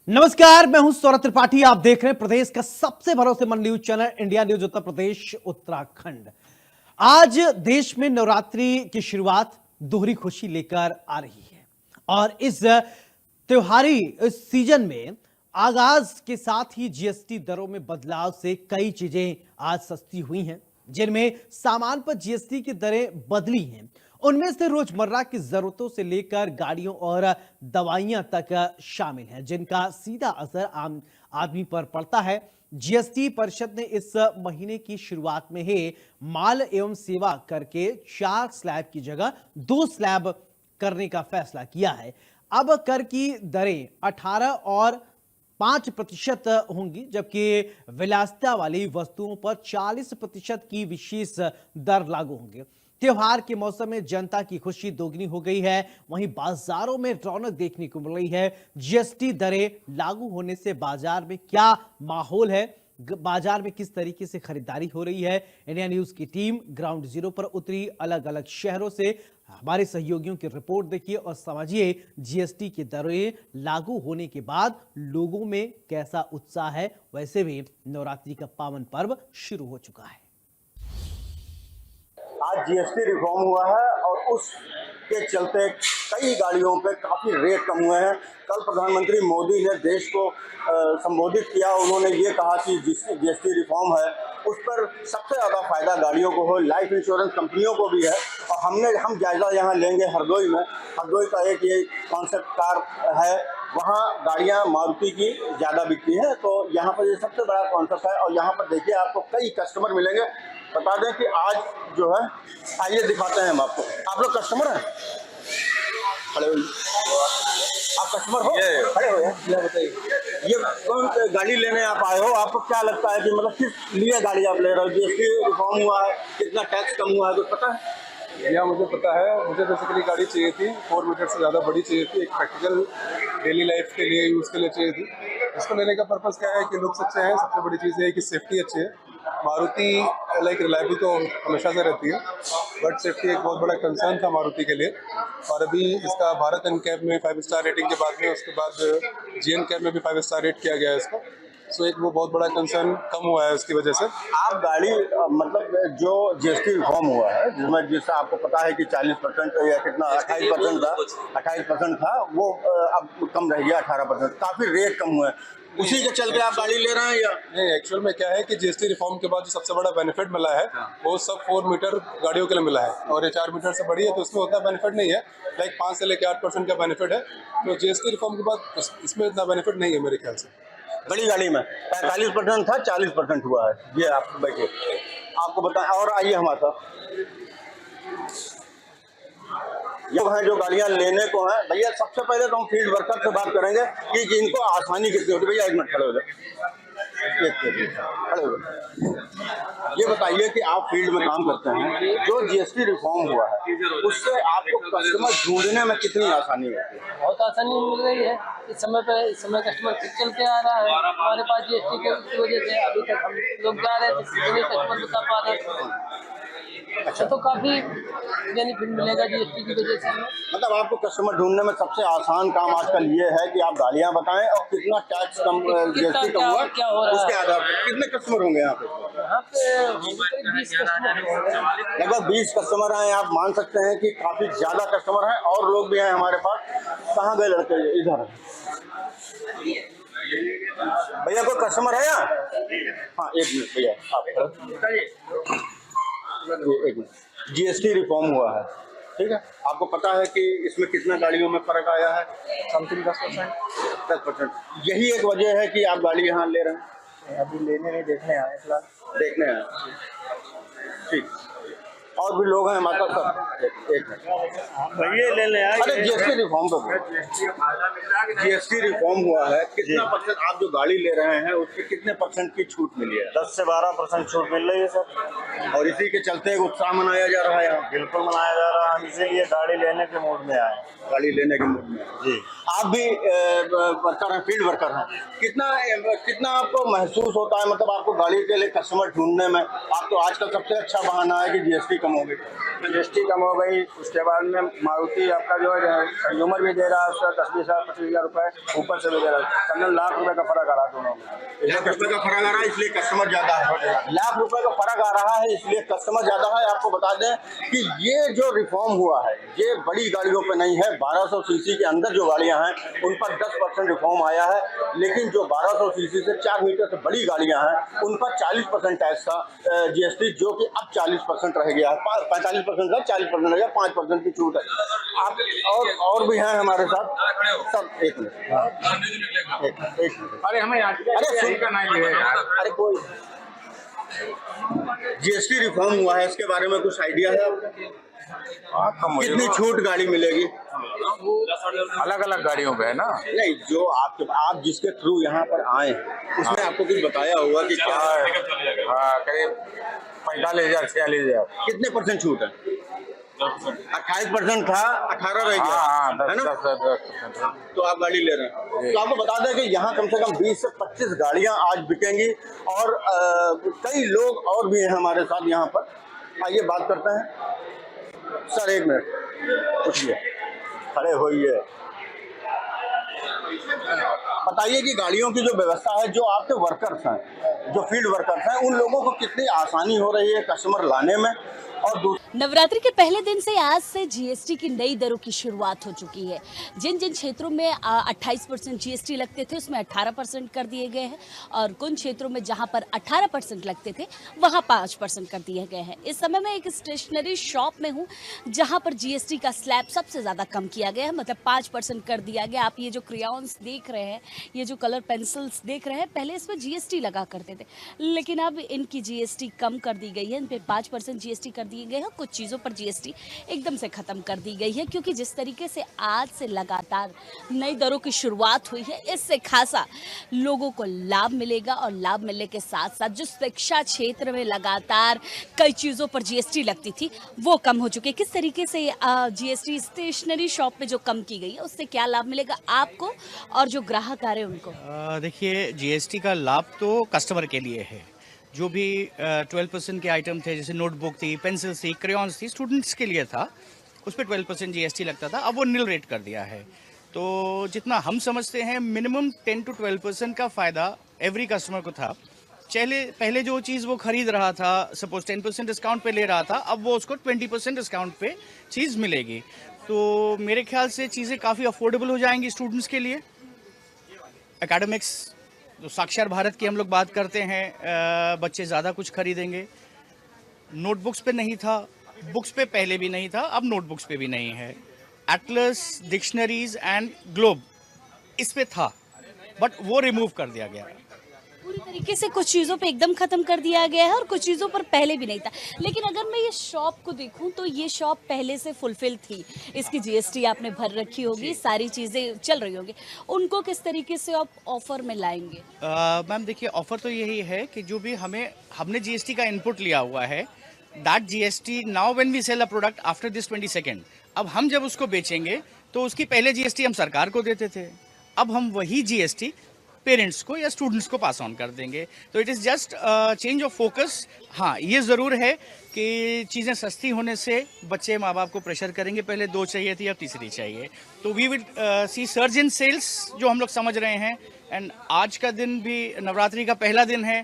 नमस्कार, मैं हूं सौरभ त्रिपाठी। आप देख रहे हैं प्रदेश का सबसे भरोसेमंद news channel India news Uttar Pradesh Uttarakhand. आज देश में नवरात्रि की शुरुआत दोहरी खुशी लेकर आ रही है और इस त्योहारी इस सीजन में आगाज के साथ ही जीएसटी दरों में बदलाव से कई चीजें आज सस्ती हुई हैं, जिनमें सामान पर जीएसटी की दरें बदली हैं। उनमें से रोजमर्रा की जरूरतों से लेकर गाड़ियों और दवाइयां तक शामिल हैं, जिनका सीधा असर आम आदमी पर पड़ता है। जीएसटी परिषद ने इस महीने की शुरुआत में ही माल एवं सेवा कर के 4 स्लैब की जगह 2 स्लैब करने का फैसला किया है। अब कर की दरें 18 और 5% होंगी, जबकि विलासिता वाली वस्तुओं पर 40% की विशेष दर लागू होंगे। त्योहार के मौसम में जनता की खुशी दोगुनी हो गई है, वहीं बाजारों में रौनक देखने को मिल रही है। जीएसटी दरें लागू होने से बाजार में क्या माहौल है, बाजार में किस तरीके से खरीदारी हो रही है। इंडिया न्यूज की टीम ग्राउंड जीरो पर उतरी, अलग अलग शहरों से हमारे सहयोगियों की रिपोर्ट देखिए और समझिए जीएसटी की दरें लागू होने के बाद लोगों में कैसा उत्साह है। वैसे भी नवरात्रि का पावन पर्व शुरू हो चुका है। आज जीएसटी रिफॉर्म हुआ है और उसके चलते कई गाड़ियों पे काफ़ी रेट कम हुए हैं। कल प्रधानमंत्री मोदी ने देश को संबोधित किया। उन्होंने ये कहा कि जिस जीएसटी रिफॉर्म है उस पर सबसे ज़्यादा फायदा गाड़ियों को हो, लाइफ इंश्योरेंस कंपनियों को भी है। और हम जायज़ा यहाँ लेंगे हरदोई में। हरदोई का एक ये कॉन्सेप्ट कार है, वहाँ गाड़ियाँ मारुति की ज़्यादा बिकती हैं, तो यहाँ पर ये सबसे बड़ा कॉन्सेप्ट है। और यहाँ पर देखिए आपको कई कस्टमर मिलेंगे। बता दें कि आज जो है, आइए दिखाते हैं हम आपको। आप लोग कस्टमर हैं? खड़े हो, आप कस्टमर हो? खड़े हो यार, बताइए ये कौन गाड़ी लेने आप आए हो? आपको क्या लगता है कि मतलब किस लिए गाड़ी आप ले रहे हो? जीएसटी रिफॉर्म हुआ है, कितना टैक्स कम हुआ है, कुछ पता है? या मुझे पता है। मुझे बेसिकली गाड़ी चाहिए थी, 4 मीटर से ज़्यादा बड़ी चाहिए थी। एक प्रैक्टिकल डेली लाइफ के लिए यूज़ के लिए चाहिए थी। इसको लेने का पर्पज़ क्या है कि लुक्स अच्छे हैं, सबसे बड़ी चीज़ है कि सेफ्टी अच्छी है। मारुति लाइक रिलायबिलिटी तो हमेशा से रहती है, बट सेफ्टी एक बहुत बड़ा कंसर्न था मारुति के लिए। और अभी इसका भारत एनकैब में 5 स्टार रेटिंग के बाद में, उसके बाद जीएनकैब में भी 5 स्टार रेट किया गया है इसको। सो एक वो बहुत बड़ा कंसर्न कम हुआ है उसकी वजह से। आप गाड़ी मतलब जो जीएसटी रिफॉर्म हुआ है, जिसमें जिससे आपको पता है कि 40% या कितना 28% था, वो अब कम रह गया 18%। काफ़ी रेट कम हुआ है, उसी के चलते आप गाड़ी ले रहे हैं या नहीं? एक्चुअल में क्या है कि जीएसटी रिफॉर्म के बाद जो सबसे बड़ा बेनिफिट मिला है वो सब 4 मीटर गाड़ियों के लिए मिला है, और ये 4 मीटर से बड़ी है तो इसमें उतना बेनिफिट नहीं है। लाइक 5 से लेकर 8% का बेनिफिट है, तो जीएसटी रिफॉर्म के बाद इसमें इतना बेनिफिट नहीं है मेरे ख्याल से। बड़ी गाड़ी में 45% था, 40% हुआ है। ये आप बैठिए, आपको बताएं। और आइए हमारे साथ, ये हैं जो गाड़ियां लेने को हैं। भैया सबसे पहले तो हम फील्ड वर्कर से बात करेंगे कि इनको आसानी कितनी होती है। भैया एक मिनट खड़े हो जाए, खड़े हो जाए। ये बताइए कि आप फील्ड में काम करते हैं, जो जीएसटी रिफॉर्म हुआ है उससे आपको कस्टमर ढूंढने में कितनी आसानी होती है? बहुत आसानी मिल रही है। इस समय कस्टमर ठीक चल के आ रहा है हमारे पास जीएसटी की वजह से। अभी तक हम लोग जा रहे थे, कस्टमर बता पा रहे थे। अच्छा, तो काफी बेनिफिट मिलेगा जीएसटी की वजह से। मतलब आपको कस्टमर ढूंढने में सबसे आसान काम आजकल ये है कि आप गाड़ियां बताएं और कितना टैक्स कम, जीएसटी कम हुआ, क्या हो रहा है, उसके आधार पर कितने कस्टमर होंगे यहाँ पे? यहाँ पे 20 कस्टमर होंगे। लगभग 20 कस्टमर हैं। आप मान सकते हैं कि काफी ज्यादा कस्टमर हैं। और लोग भी हैं हमारे पास। कहाँ गए लड़के? इधर। भैया कोई कस्टमर है यहाँ? हाँ एक मिनट भैया, आप एक मिनट। जीएसटी रिफॉर्म हुआ है, ठीक है? आपको पता है कि इसमें कितना गाड़ियों में फर्क आया है? समथिंग 10%। 10%। यही एक वजह है कि आप गाड़ी यहाँ ले रहे हैं? अभी लेने नहीं, देखने आए फिलहाल। देखने आए, ठीक। और भी लोग हैं हमारे साथ। एक मिनट भैया लेने आए। अरे जीएसटी रिफॉर्म पे, जीएसटी रिफॉर्म हुआ है, कितना परसेंट आप जो गाड़ी ले रहे हैं उस पर कितने परसेंट की छूट मिली है? 10 से 12% छूट मिल रही है सर। और इसी के चलते उत्साह मनाया जा रहा है यहाँ। बिल्कुल मनाया जा रहा है, हम इसीलिए गाड़ी लेने के मूड में आए। गाड़ी लेने के मूड में जी। आप भी वर्कर हैं, फील्ड वर्कर हैं। कितना आपको महसूस होता है, मतलब आपको गाड़ी के लिए कस्टमर ढूंढने में? आप तो आजकल सबसे अच्छा बहाना है कि जीएसटी कम कम हो गई? जीएसटी कम हो गई, उसके बाद में मारुति आपका जो है कंज्यूमर भी दे रहा है उसका 10-20,000 25,000 रुपए ऊपर से भी दे रहा है, कम लाख रुपए का फर्क आ रहा है दोनों में। लाख रुपए का फर्क आ रहा है इसलिए कस्टमर ज्यादा है। लाख रुपए का फर्क आ रहा है इसलिए कस्टमर ज्यादा है। आपको बता दें कि ये जो रिफॉर्म हुआ है ये बड़ी गाड़ियों पे नहीं है। 1200 सीसी के अंदर जो गाड़ियां हैं उन पर 10% रिफॉर्म आया है, लेकिन जो 1200 सीसी से 4 मीटर से बड़ी गाड़ियां हैं उन पर 40% टैक्स था जीएसटी, जो कि अब 40% रह गया है। 45% था, 40% रह गया, 5% की छूट है। आप और भी हैं हमारे साथ सब। एक मिनट, एक मिनट। अरे हमें अरे का नहीं मिलेगा। अरे कोई जीएसटी रिफॉर्म हुआ है, इसके बारे में कुछ आइडिया है आपको? कितनी छूट गाड़ी मिलेगी? अलग अलग गाड़ियों पे है ना। नहीं, जो आप जिसके थ्रू यहाँ पर आए उसने आपको कुछ बताया होगा कि क्या? हाँ, करीब 45,000 46,000। कितने परसेंट छूट है? 28% था, 18 रह गया, हाँ, है ना? 10%। तो आप गाड़ी ले रहे हैं। तो आपको बता दें कि यहाँ कम से कम 20 से 25 गाड़ियाँ आज बिकेंगी और कई लोग और भी हैं हमारे साथ यहाँ पर। आइए बात करते हैं। सर एक मिनट पूछिए, खड़े होइए, बताइए कि गाड़ियों की जो व्यवस्था है, जो आपके वर्कर्स हैं, जो फील्ड वर्कर्स हैं, उन लोगों को कितनी आसानी हो रही है कस्टमर लाने में? और नवरात्रि के पहले दिन से आज से जीएसटी की नई दरों की शुरुआत हो चुकी है। जिन जिन क्षेत्रों में 28% जीएसटी लगते थे उसमें 18% कर दिए गए हैं और कुछ क्षेत्रों में जहां पर 18% लगते थे वहां 5% कर दिए गए हैं। इस समय मैं एक स्टेशनरी शॉप में हूं जहां पर जीएसटी का स्लैब सबसे ज़्यादा कम किया गया है, मतलब 5% कर दिया गया। आप ये जो क्रेयॉन्स देख रहे हैं, ये जो कलर पेंसिल्स देख रहे हैं, पहले इस पर जीएसटी लगा करते थे, लेकिन अब इनकी जीएसटी कम कर दी गई है। इन पर 5% जीएसटी कर दिए गए हैं। कुछ चीज़ों पर जीएसटी एकदम से ख़त्म कर दी गई है, क्योंकि जिस तरीके से आज से लगातार नई दरों की शुरुआत हुई है, इससे खासा लोगों को लाभ मिलेगा। और लाभ मिलने के साथ साथ जो शिक्षा क्षेत्र में लगातार कई चीज़ों पर जीएसटी लगती थी वो कम हो चुकी है। किस तरीके से जीएसटी स्टेशनरी शॉप में जो कम की गई है उससे क्या लाभ मिलेगा आपको और जो ग्राहक आ रहे हैं उनको? देखिए, जीएसटी का लाभ तो कस्टमर के लिए है। जो भी 12% के आइटम थे, जैसे नोटबुक थी, पेंसिल थी, क्रेयॉन्स थी, स्टूडेंट्स के लिए था, उस पर 12% जीएसटी लगता था, अब वो नील रेट कर दिया है। तो जितना हम समझते हैं मिनिमम 10 to 12% का फ़ायदा एवरी कस्टमर को था। पहले जो चीज़ वो खरीद रहा था, सपोज 10% डिस्काउंट पे ले रहा था, अब वो उसको 20% डिस्काउंट पे चीज़ मिलेगी। तो मेरे ख्याल से चीज़ें काफ़ी अफोर्डेबल हो जाएंगी स्टूडेंट्स के लिए। एकेडमिक्स, तो साक्षर भारत की हम लोग बात करते हैं, बच्चे ज़्यादा कुछ खरीदेंगे। नोटबुक्स पे नहीं था, बुक्स पे पहले भी नहीं था, अब नोटबुक्स पे भी नहीं है। एटलस, डिक्शनरीज एंड ग्लोब इस पे था, बट वो रिमूव कर दिया गया। पूरी तरीके से कुछ चीज़ों पे एकदम ख़त्म कर दिया गया है और कुछ चीज़ों पर पहले भी नहीं था। लेकिन अगर मैं ये शॉप को देखूं तो ये शॉप पहले से फुलफिल थी, इसकी जीएसटी आपने भर रखी होगी, सारी चीज़ें चल रही होंगी, उनको किस तरीके से आप ऑफर में लाएंगे? मैम देखिए, ऑफर तो यही है कि जो भी हमने जीएसटी का इनपुट लिया हुआ है, that GST now when we sell a product after this 22nd, अब हम जब उसको बेचेंगे तो उसकी पहले जीएसटी हम सरकार को देते थे, अब हम वही जीएसटी पेरेंट्स को या स्टूडेंट्स को पास ऑन कर देंगे। तो it is just change of focus. हाँ, ये ज़रूर है कि चीज़ें सस्ती होने से बच्चे माँ बाप को प्रेशर करेंगे, पहले 2 चाहिए थी अब तीसरी चाहिए। तो we will see surge in sales, जो हम लोग समझ रहे हैं। एंड आज का दिन भी नवरात्रि का पहला दिन है,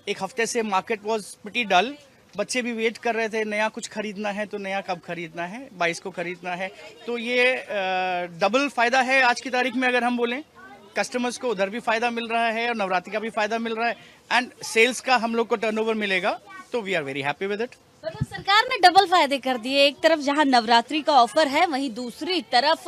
एक हफ्ते से मार्केट वॉज प्रिटी डल, बच्चे भी वेट कर रहे थे नया कुछ खरीदना है, तो नया कब खरीदना है, 22 को खरीदना है। तो ये डबल फ़ायदा है आज की तारीख में। अगर हम बोलें, कस्टमर्स को उधर भी फ़ायदा मिल रहा है और नवरात्रि का भी फ़ायदा मिल रहा है, एंड सेल्स का हम लोग को टर्नओवर मिलेगा, तो we are very happy with it. मतलब सरकार ने डबल फायदे कर दिए, एक तरफ जहां नवरात्रि का ऑफर है, वहीं दूसरी तरफ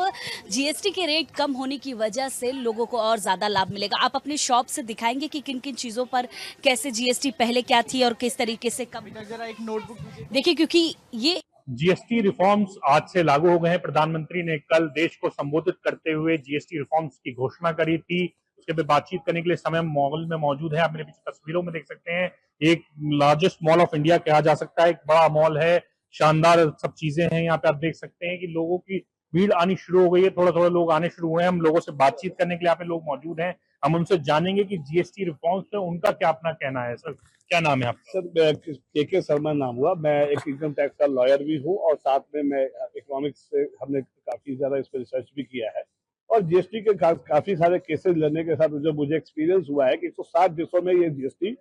जीएसटी के रेट कम होने की वजह से लोगों को और ज्यादा लाभ मिलेगा। आप अपनी शॉप से दिखाएंगे कि किन किन चीजों पर कैसे जीएसटी पहले क्या थी और किस तरीके से कम? जरा एक नोटबुक देखिए, क्योंकि ये जीएसटी रिफॉर्म्स आज से लागू हो गए हैं। प्रधानमंत्री ने कल देश को संबोधित करते हुए जीएसटी रिफॉर्म्स की घोषणा करी थी। उसके पे बातचीत करने के लिए समय मॉल में मौजूद है। आप मेरे पीछे तस्वीरों में देख सकते हैं, एक लार्जेस्ट मॉल ऑफ इंडिया कहा जा सकता है, एक बड़ा मॉल है, शानदार सब चीजें हैं। यहाँ पे आप देख सकते हैं कि लोगों की भीड़ आनी शुरू हो गई है, थोड़ा थोड़ा लोग आने शुरू हुए हैं। हम लोगों से बातचीत करने के लिए यहाँ पे लोग मौजूद हैं। हम उनसे जानेंगे कि जीएसटी रिफॉर्म्स पे उनका क्या अपना कहना है। सर, क्या नाम है आपका? सर, के शर्मा नाम हुआ। मैं एक इनकम टैक्स का लॉयर भी हूँ और साथ में मैं इकोनॉमिक्स से हमने काफी ज्यादा इस पर रिसर्च भी किया है। और जीएसटी के काफी सारे केसेस लड़ने के साथ जो मुझे एक्सपीरियंस हुआ है कि 160 देशों में ये जीएसटी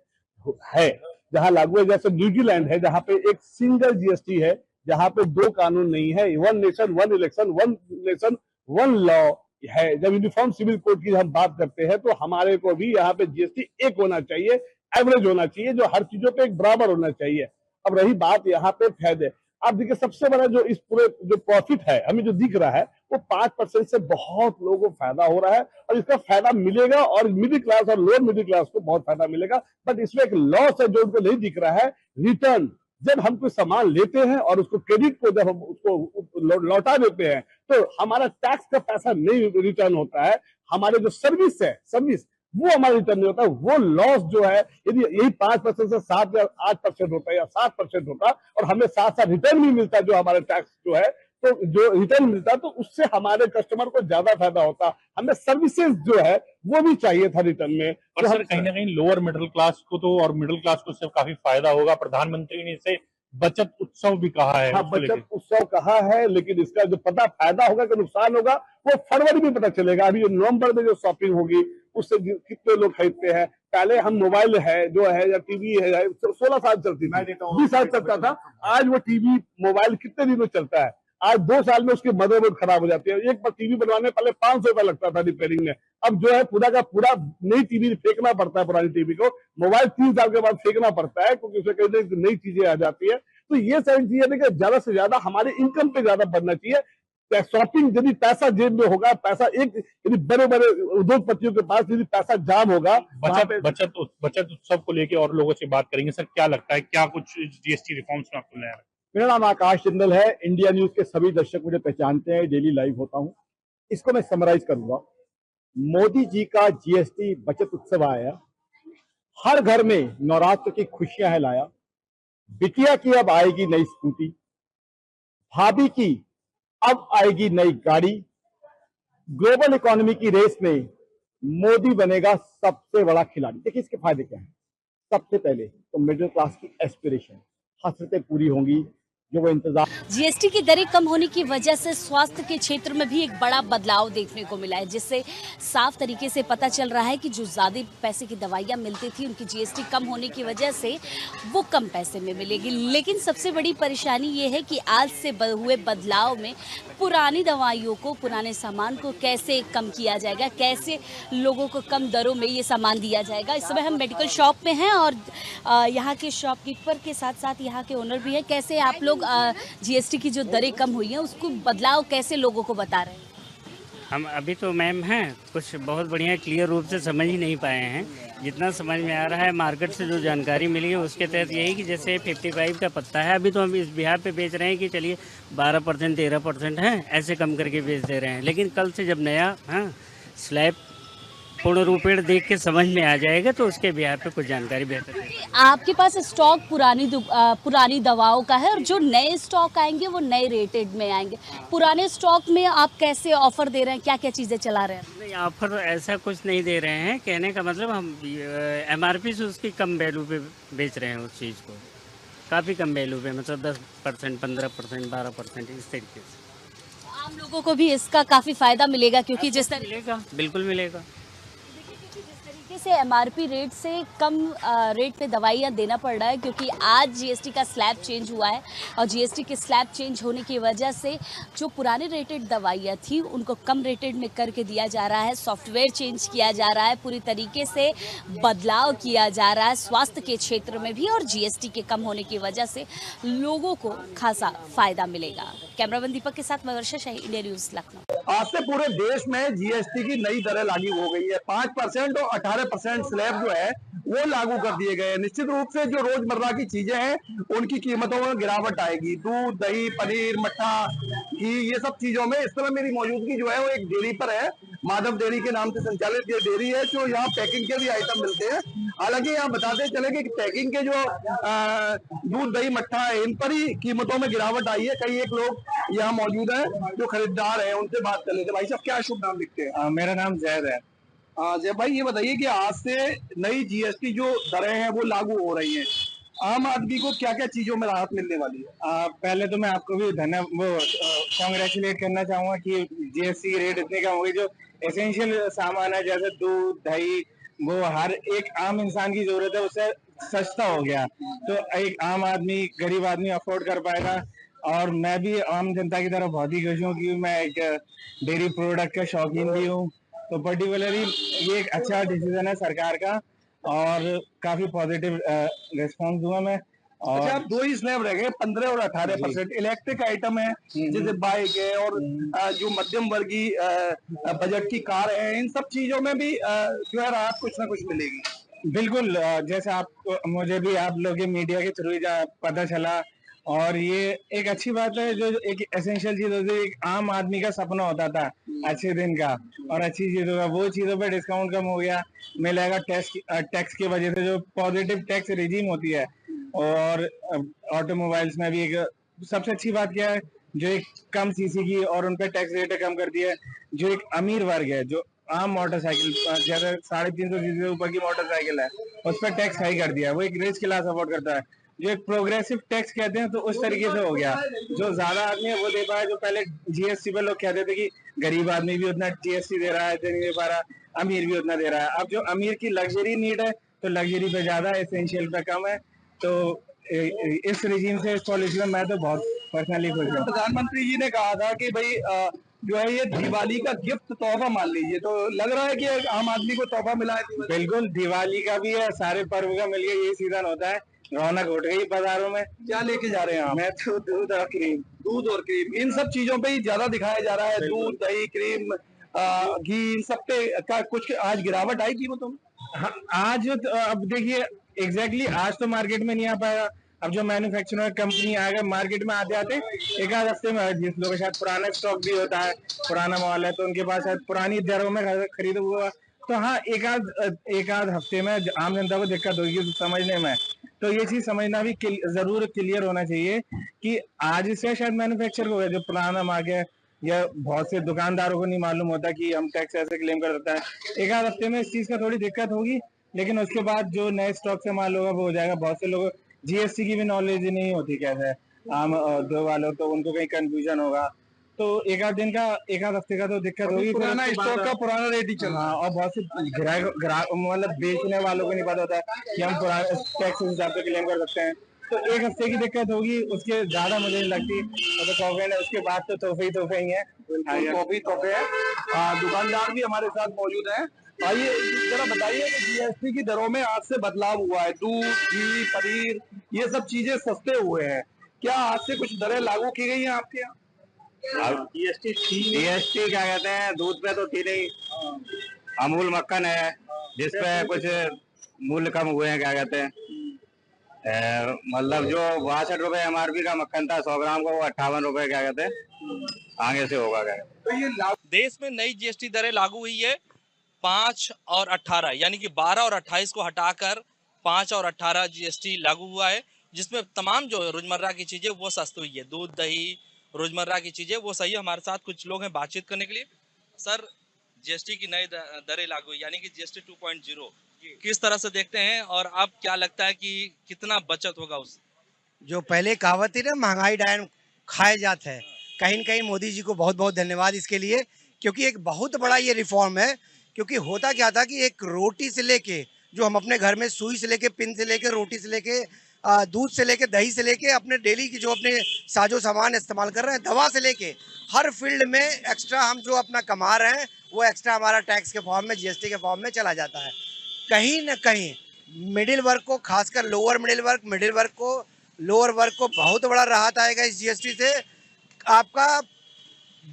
है जहां लागू है। जैसे न्यूजीलैंड है जहां पे एक सिंगल जीएसटी है, जहां पे दो कानून नहीं है, one nation one election, one nation one law है। जब यूनिफॉर्म सिविल कोड की हम बात करते हैं तो हमारे को भी यहाँ पे जीएसटी एक होना चाहिए, एवरेज होना चाहिए, जो हर चीजों पे एक बराबर होना चाहिए। अब रही बात यहाँ पे फायदे, आप देखिए सबसे बड़ा जो इस पूरे जो प्रॉफिट है हमें जो दिख रहा है वो 5% से बहुत लोगों को फायदा हो रहा है और इसका फायदा मिलेगा और मिडिल क्लास और लोअर मिडिल क्लास को बहुत फायदा मिलेगा। बट इसमें एक लॉस है जो उनको नहीं दिख रहा है, रिटर्न। जब हम कोई सामान लेते हैं और उसको क्रेडिट को जब हम उसको लौटा देते हैं तो हमारा टैक्स का पैसा नहीं रिटर्न होता है, हमारे जो सर्विस है सर्विस वो हमारा रिटर्न नहीं होता। वो लॉस जो है यदि यही 5% से 7 या 8% होता है या 7% होता और हमें साथ साथ रिटर्न भी मिलता जो हमारे टैक्स जो है, तो जो रिटर्न मिलता तो उससे हमारे कस्टमर को ज्यादा फायदा होता। हमें सर्विसेज जो है वो भी चाहिए था रिटर्न में। और सर कहीं ना कहीं लोअर मिडिल क्लास को तो और मिडिल क्लास को इससे काफी फायदा होगा। प्रधानमंत्री ने इसे बचत उत्सव भी कहा है। हाँ, बचत उत्सव कहा है, लेकिन इसका जो पता फायदा होगा कि नुकसान होगा वो फरवरी में पता चलेगा। अभी जो नवंबर में जो शॉपिंग होगी उससे कितने लोग खरीदते हैं। पहले हम मोबाइल है जो है या टीवी है 16 साल चलती थी, 20 साल चलता था। आज वो टीवी मोबाइल कितने दिनों चलता है? आज 2 साल में उसकी मदरबोर्ड खराब हो जाती है। एक बार टीवी बनवाने पहले 500 रुपया लगता था रिपेयरिंग में, अब जो है पूरा का पूरा नई टीवी फेंकना पड़ता है। पुरानी टीवी को मोबाइल 3 साल के बाद फेंकना पड़ता है क्योंकि उसमें कई नई चीजें आ जाती है। तो ये सारी चीजें देखिए ज्यादा से ज्यादा हमारे इनकम पे ज्यादा बढ़ना चाहिए। शॉपिंग यदि पैसा जेब में होगा, पैसा एक यदि बड़े बड़े उद्योगपतियों के पास यदि पैसा जाम होगा, बचत उत्सव को लेके और लोगों से बात करेंगे। सर क्या लगता है, क्या कुछ जीएसटी रिफॉर्म्स में आपको नया? मेरा नाम आकाश जिंदल है। इंडिया न्यूज के सभी दर्शक मुझे पहचानते हैं, डेली लाइव होता हूं। इसको मैं समराइज करूंगा। मोदी जी का जीएसटी बचत उत्सव आया, हर घर में नवरात्र की खुशियां है लाया। बिटिया की अब आएगी नई स्कूटी, भाभी की अब आएगी नई गाड़ी। ग्लोबल इकोनॉमी की रेस में मोदी बनेगा सबसे बड़ा खिलाड़ी। देखिए इसके फायदे क्या हैं। सबसे पहले तो मिडिल क्लास की एस्पिरेशन हसरतें पूरी होंगी, जो वो इंतजार। जीएसटी की दरें कम होने की वजह से स्वास्थ्य के क्षेत्र में भी एक बड़ा बदलाव देखने को मिला है, जिससे साफ तरीके से पता चल रहा है कि जो ज़्यादा पैसे की दवाइयाँ मिलती थी उनकी जीएसटी कम होने की वजह से वो कम पैसे में मिलेगी। लेकिन सबसे बड़ी परेशानी ये है कि आज से हुए बदलाव में पुरानी दवाइयों को, पुराने सामान को कैसे कम किया जाएगा, कैसे लोगों को कम दरों में ये सामान दिया जाएगा। इस समय हम मेडिकल शॉप में हैं और यहाँ के शॉपकीपर के साथ साथ यहाँ के ओनर भी हैं। कैसे आप लोग जीएसटी की जो दरें कम हुई हैं उसको बदलाव कैसे लोगों को बता रहे हैं? हम अभी तो मैम हैं कुछ बहुत बढ़िया क्लियर रूप से समझ ही नहीं पाए हैं। जितना समझ में आ रहा है मार्केट से जो जानकारी मिली है उसके तहत यही कि जैसे 55 का पत्ता है अभी तो हम इस बिहार पे बेच रहे हैं कि चलिए 12% 13% है, ऐसे कम करके बेच दे रहे हैं। लेकिन कल से जब नया स्लैब पूर्ण रूपेण देख के समझ में आ जाएगा तो उसके बिहार पे कुछ जानकारी बेहतर है। आपके पास स्टॉक पुरानी दवाओं का है और जो नए स्टॉक आएंगे वो नए रेटेड में आएंगे। पुराने स्टॉक में आप कैसे ऑफर दे रहे हैं, क्या क्या चीज़ें चला रहे हैं? नहीं, ऑफर ऐसा कुछ नहीं दे रहे हैं। कहने का मतलब हम MRP से उसकी कम वैल्यू पे बेच रहे हैं उस चीज़ को, काफ़ी कम वैल्यू पे, मतलब 10%, 15%, 12% इस तरीके से। आम लोगों को भी इसका काफ़ी फायदा मिलेगा क्योंकि जिस तरह मिलेगा, बिल्कुल मिलेगा। से एमआरपी रेट से कम रेट पे दवाइयाँ देना पड़ रहा है क्योंकि आज जीएसटी का स्लैब चेंज हुआ है और जीएसटी के स्लैब चेंज होने की वजह से जो पुराने रेटेड दवाइयाँ थी उनको कम रेटेड में करके दिया जा रहा है। सॉफ्टवेयर चेंज किया जा रहा है, पूरी तरीके से बदलाव किया जा रहा है स्वास्थ्य के क्षेत्र में भी और जीएसटी के कम होने की वजह से लोगों को खासा फायदा मिलेगा। कैमरामैन दीपक के साथ मैं वर्षा शाही, इंडिया न्यूज़, लखनऊ। आज से पूरे देश में जीएसटी की नई दरें लागू हो गई है। 5% और 18% स्लैब जो है वो लागू कर दिए गए हैं। निश्चित रूप से जो रोजमर्रा की चीजें हैं उनकी कीमतों में गिरावट आएगी। दूध, दही, पनीर, मट्ठा, घी, ये सब चीजों में। इस समय मेरी मौजूदगी जो है वो एक डेयरी पर है, माधव डेयरी के नाम से संचालित ये डेयरी है, जो यहाँ पैकिंग के भी आइटम मिलते हैं। हालांकि यहाँ बताते चले कि पैकिंग के जो दूध, दही, मट्ठा है इन पर ही कीमतों में गिरावट आई है। कई एक लोग यहाँ मौजूद हैं जो खरीदार हैं, उनसे बात कर लेते। भाई साहब क्या शुभ नाम लिखते हैं? मेरा नाम जैद है। जय भाई, ये बताइए कि आज से नई जीएसटी जो दरें हैं वो लागू हो रही हैं, आम आदमी को क्या क्या चीजों में राहत मिलने वाली है? पहले तो मैं आपको भी कॉन्ग्रेचुलेट करना चाहूंगा कि जीएसटी रेट इतने कम हो गए। जो एसेंशियल सामान है जैसे दूध दही, वो हर एक आम इंसान की जरूरत है, उससे सस्ता हो गया, तो एक आम आदमी, गरीब आदमी अफोर्ड कर पाएगा। और मैं भी आम जनता की तरह बहुत ही खुश हूँ कि मैं एक डेयरी प्रोडक्ट का शौकीन भी हूँ, तो पर्टिकुलरली ये एक अच्छा डिसीजन है सरकार का और काफी पॉजिटिव रिस्पॉन्स दूंगा मैं। और अच्छा, अब दो ही स्लैब रह गए, 15 और 18%। इलेक्ट्रिक आइटम है जैसे बाइक है और जो मध्यम वर्गीय बजट की कार है, इन सब चीजों में भी जो है राहत कुछ ना कुछ मिलेगी। बिल्कुल, जैसे आपको, मुझे भी आप लोग के मीडिया के थ्रू पता चला, और ये एक अच्छी बात है। जो एक एसेंशियल चीज होती है, एक आम आदमी का सपना होता था अच्छे दिन का और अच्छी चीजों का, वो चीजों पे डिस्काउंट कम हो गया, मिलेगा टैक्स की वजह से। जो पॉजिटिव टैक्स रिजीम होती है, और ऑटोमोबाइल्स में भी एक सबसे अच्छी बात क्या है, जो एक कम सीसी की और उन पर टैक्स रेट कम कर दिया है। जो एक अमीर वर्ग है, जो आम मोटरसाइकिल जैसे 350 सीसी से ऊपर की मोटरसाइकिल है, उस पर टैक्स हाई कर दिया है, वो एक रिच क्लास अफोर्ड करता है। जो एक प्रोग्रेसिव टैक्स कहते हैं, तो उस तरीके से हो गया। जो ज्यादा आदमी है वो दे पाया। जो पहले जीएसटी पे लोग कहते थे कि गरीब आदमी भी उतना जीएसटी दे रहा है, दे नहीं दे पा रहा, अमीर भी उतना दे रहा है। अब जो अमीर की लग्जरी नीड है, तो लग्जरी पे ज्यादा, एसेंशियल पे कम है। तो इस रिजीम से, इस पॉलिसी में मैं तो बहुत पर्सनली खुश हूँ। प्रधानमंत्री जी ने कहा था कि भाई जो है ये दिवाली का गिफ्ट तोहफा मान लीजिए, तो लग रहा है कि आम आदमी को तोहफा मिला है। बिल्कुल, दिवाली का भी है, सारे पर्व का मिल गया, यही सीजन होता है, रौनक उठ गई बाजारों में। क्या लेके जा रहे हैं आप? मैं तो दूध और क्रीम। दूध और क्रीम, इन सब चीजों पे ही ज्यादा दिखाया जा रहा है। दूध दही क्रीम घी, इन सब पे का कुछ आज गिरावट आई कीमतों में? हाँ, आज तो अब देखिए एग्जैक्टली आज तो मार्केट में नहीं आ पाएगा। अब जो मैन्युफैक्चरर कंपनी आएगा मार्केट में आते आते एक आध हफ्ते में, जिस लोग शायद पुराना स्टॉक भी होता है, पुराना माल है, तो उनके पास शायद पुरानी दरों में खरीद हुआ, तो हाँ एक आध हफ्ते में आम जनता को दिक्कत होगी समझने में। तो ये चीज समझना भी जरूर क्लियर होना चाहिए कि आज से शायद मैन्युफैक्चर हो गया, जो पुराना माल है, या बहुत से दुकानदारों को नहीं मालूम होता कि हम टैक्स ऐसे क्लेम कर सकते हैं। एक आध हफ्ते में इस चीज का थोड़ी दिक्कत होगी, लेकिन उसके बाद जो नए स्टॉक से माल होगा वो हो जाएगा। बहुत से लोग जीएसटी की भी नॉलेज नहीं होती कैसे आम दो वालों, तो उनको कहीं कंफ्यूजन होगा, तो एक आध हफ्ते का तो दिक्कत होगी। पुराना स्टॉक का पुराना रेट ही चल रहा है, और बहुत से मतलब बेचने वालों को नहीं पता होता कि हम पुराना टैक्स हिसाब से क्लेम कर सकते हैं, तो एक हफ्ते की दिक्कत होगी, उसके ज्यादा मुझे नहीं लगती। तो तोहफे, उसके बाद तो तोहफे ही है, तोहफे है। दुकानदार भी हमारे साथ मौजूद हैं। आइए जरा बताइए कि जीएसटी की दरों में आज से बदलाव हुआ है, दूध घी पनीर ये सब चीजें सस्ते हुए हैं, क्या आज से कुछ दरें लागू की गई हैं आपके यहाँ? जीएसटी क्या कहते हैं, दूध पे तो थी नहीं, अमूल मक्खन है जिसपे कुछ मूल्य कम हुए हैं, क्या कहते हैं, मतलब जो 62 रुपए एमआरपी का मक्खन था 100 ग्राम का, वो 58 रुपए क्या कहते हैं आगे से होगा। क्या तो ये देश में नई जीएसटी दरें लागू हुई है 5 और 18, यानी कि 12 और 28 को हटाकर 5 और 18 जीएसटी लागू हुआ है, जिसमें तमाम जो रोजमर्रा की चीजें वो सस्ती हुई है। दूध दही रोजमर्रा की चीजें वो सही है। हमारे साथ कुछ लोग हैं बातचीत करने के लिए। सर, जीएसटी की नई दरें लागू हुई, यानी कि जीएसटी 2.0 किस तरह से देखते हैं, और अब क्या लगता है कि कितना बचत होगा उस? जो पहले कहावत थी ना, महंगाई डायन खाए जाते हैं, कहीं न कहीं मोदी जी को बहुत बहुत धन्यवाद इसके लिए, क्योंकि एक बहुत बड़ा ये रिफॉर्म है। क्योंकि होता क्या था कि एक रोटी से लेके, जो हम अपने घर में सुई से लेके, पिन से लेके, रोटी से लेके, दूध से लेके, दही से लेके, अपने डेली की जो अपने साजो सामान इस्तेमाल कर रहे हैं, दवा से लेके हर फील्ड में एक्स्ट्रा हम जो अपना कमा रहे हैं, वो एक्स्ट्रा हमारा टैक्स के फॉर्म में, जीएसटी के फॉर्म में चला जाता है। कहीं न कहीं मिडिल वर्ग को, खासकर लोअर मिडिल वर्ग, मिडिल वर्ग को, लोअर वर्ग को बहुत बड़ा राहत आएगा इस जीएसटी से। आपका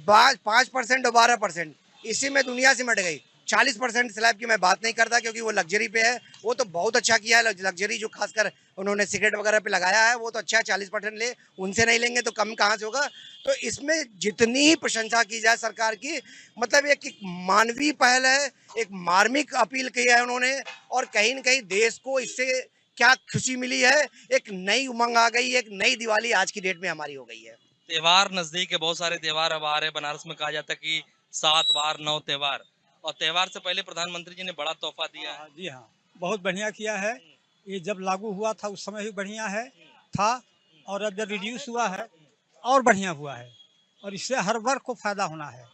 5% और 12%, इसी में दुनिया सिमट गई। 40% स्लैब की मैं बात नहीं करता, क्योंकि वो लग्जरी पे है, वो तो बहुत अच्छा किया है। लग्जरी जो खासकर उन्होंने सिगरेट वगैरह पे लगाया है, वो तो अच्छा है। 40% ले, उनसे नहीं लेंगे तो कम कहाँ से होगा। तो इसमें जितनी ही प्रशंसा की जाए सरकार की, मतलब एक मानवीय पहल है, एक मार्मिक अपील की है उन्होंने, और कहीं न कहीं देश को इससे क्या खुशी मिली है, एक नई उमंग आ गई, एक नई दिवाली आज की डेट में हमारी हो गई है। त्योहार नजदीक है, बहुत सारे त्योहार अब आ रहे हैं। बनारस में कहा जाता है कि 7 वार 9 त्योहार, और त्योहार से पहले प्रधानमंत्री जी ने बड़ा तोहफा दिया है। जी हाँ, बहुत बढ़िया किया है। ये जब लागू हुआ था उस समय भी बढ़िया है था, और अब जब रिड्यूस हुआ है और बढ़िया हुआ है, और इससे हर वर्ग को फायदा होना है।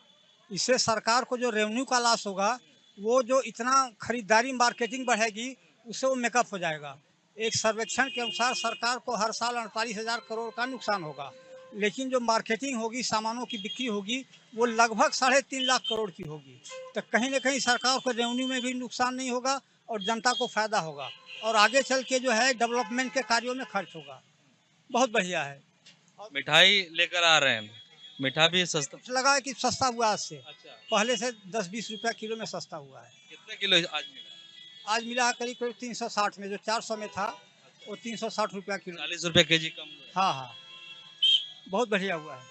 इससे सरकार को जो रेवेन्यू का लॉस होगा, वो जो इतना खरीदारी मार्केटिंग बढ़ेगी, उससे वो मेकअप हो जाएगा। एक सर्वेक्षण के अनुसार सरकार को हर साल 48,000 करोड़ का नुकसान होगा, लेकिन जो मार्केटिंग होगी, सामानों की बिक्री होगी, वो लगभग 3.5 लाख करोड़ की होगी। तो कहीं ना कहीं सरकार को रेवेन्यू में भी नुकसान नहीं होगा और जनता को फायदा होगा, और आगे चल के जो है डेवलपमेंट के कार्यों में खर्च होगा। बहुत बढ़िया है। मिठाई लेकर आ रहे हैं, मीठा भी सस्ता लगा है कि सस्ता हुआ आज से। पहले से 10-20 रुपया किलो में सस्ता हुआ है। कितने किलो आज मिला? आज मिला है करीब 360 में, जो 400 में था वो 360 रुपया किलो। 40 रुपये केजी कम हुआ। हाँ हाँ, बहुत बढ़िया हुआ है।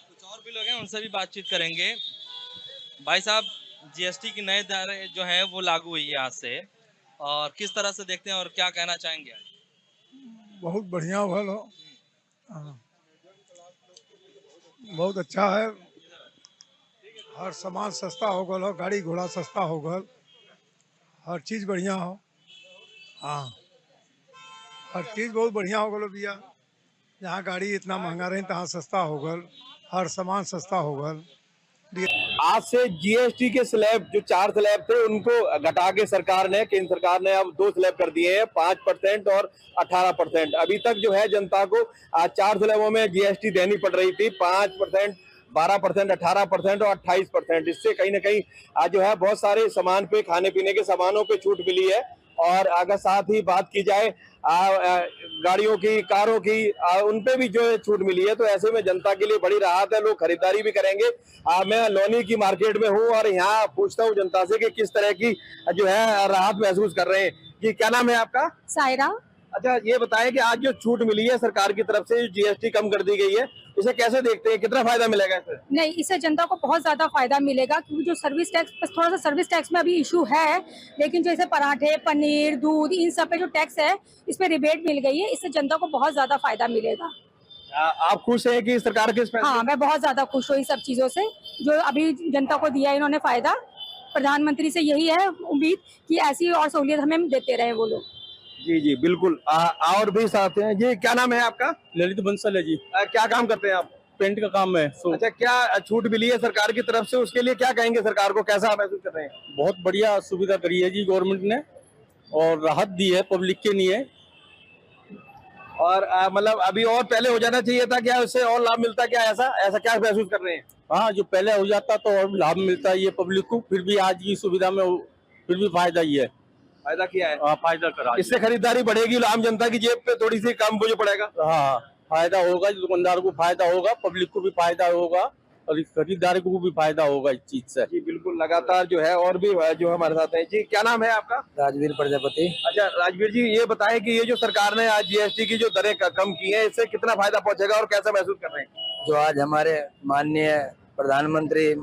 कुछ और भी लोग हैं, उनसे भी बातचीत करेंगे। भाई साहब, जीएसटी की नए दरें जो हैं वो लागू हुई है आज से, और किस तरह से देखते हैं और क्या कहना चाहेंगे? बहुत बढ़िया हुआ लो, बहुत अच्छा है। हर सामान सस्ता हो गल हो, गाड़ी घोड़ा सस्ता हो गल, हर चीज़ बढ़िया हो। हाँ, हर चीज़ बहुत बढ़िया हो गलो भैया। जहाँ गाड़ी इतना महंगा रही तहाँ सस्ता हो गल, हर सामान सस्ता हो गल। आज से जीएसटी के स्लैब, जो 4 स्लैब थे, उनको घटा के सरकार ने, केंद्र सरकार ने अब 2 स्लैब कर दिए हैं, 5% और 18%। अभी तक जो है जनता को 4 स्लैबों में जीएसटी देनी पड़ रही थी, 5%, 12%, 18% और 28%। इससे कहीं ना कहीं आज जो है बहुत सारे सामान पे, खाने पीने के सामानों पे छूट मिली है। और अगर साथ ही बात की जाए गाड़ियों की, कारों की, उन पे भी जो है छूट मिली है। तो ऐसे में जनता के लिए बड़ी राहत है, लोग खरीदारी भी करेंगे। मैं लोनी की मार्केट में हूँ और यहाँ पूछता हूँ जनता से कि किस तरह की जो है राहत महसूस कर रहे हैं। जी, क्या नाम है आपका? सायरा। अच्छा, ये बताएं कि आज जो छूट मिली है सरकार की तरफ से, जीएसटी कम कर दी गई है, इसे कैसे देखते हैं, कितना फायदा मिलेगा इससे? नहीं, इससे जनता को बहुत ज्यादा फायदा मिलेगा, क्योंकि जो सर्विस टैक्स, थोड़ा सा सर्विस टैक्स में अभी इशू है, लेकिन जैसे पराठे, पनीर, दूध, इन सब पे जो टैक्स है, इस पे रिबेट मिल गई है। इससे जनता को बहुत ज्यादा फायदा मिलेगा। आप खुश हैं कि सरकार के इस फैसले? हाँ, मैं बहुत ज्यादा खुश हूँ इन सब चीजों से, जो अभी जनता को दिया इन्होंने फायदा। प्रधानमंत्री से यही है उम्मीद कि ऐसी और सहूलियत हमें देते रहे वो लोग। जी जी बिल्कुल। और भी साथ हैं। जी, क्या नाम है आपका? ललित बंसल है जी। क्या काम करते हैं आप? पेंट का काम है। अच्छा, क्या छूट मिली है सरकार की तरफ से, उसके लिए क्या कहेंगे सरकार को, कैसा महसूस कर रहे हैं? बहुत बढ़िया सुविधा करी है जी गवर्नमेंट ने, और राहत दी है पब्लिक के लिए। और मतलब अभी और पहले हो जाना चाहिए था क्या, उससे और लाभ मिलता क्या, ऐसा क्या महसूस कर रहे हैं? हाँ, जो पहले हो जाता तो और लाभ मिलता है ये पब्लिक को, फिर भी आज की सुविधा में फिर भी फायदा ही है। फायदा किया है? हाँ, फायदा करा। इससे खरीदारी बढ़ेगी, आम जनता की जेब पे थोड़ी सी कम बोझ पड़ेगा। हाँ, फायदा होगा, दुकानदार को फायदा होगा, पब्लिक को भी फायदा होगा, और खरीदार को भी फायदा होगा इस चीज से। जी बिल्कुल, लगातार जो है और भी जो हमारे साथ है। जी, क्या नाम है आपका? राजवीर प्रजापति। अच्छा राजवीर जी, ये बताएं कि ये जो सरकार ने आज जीएसटी की जो दरें कम की है, इससे कितना फायदा पहुंचेगा और कैसा महसूस कर रहे हैं? जो आज हमारे माननीय प्रधानमंत्री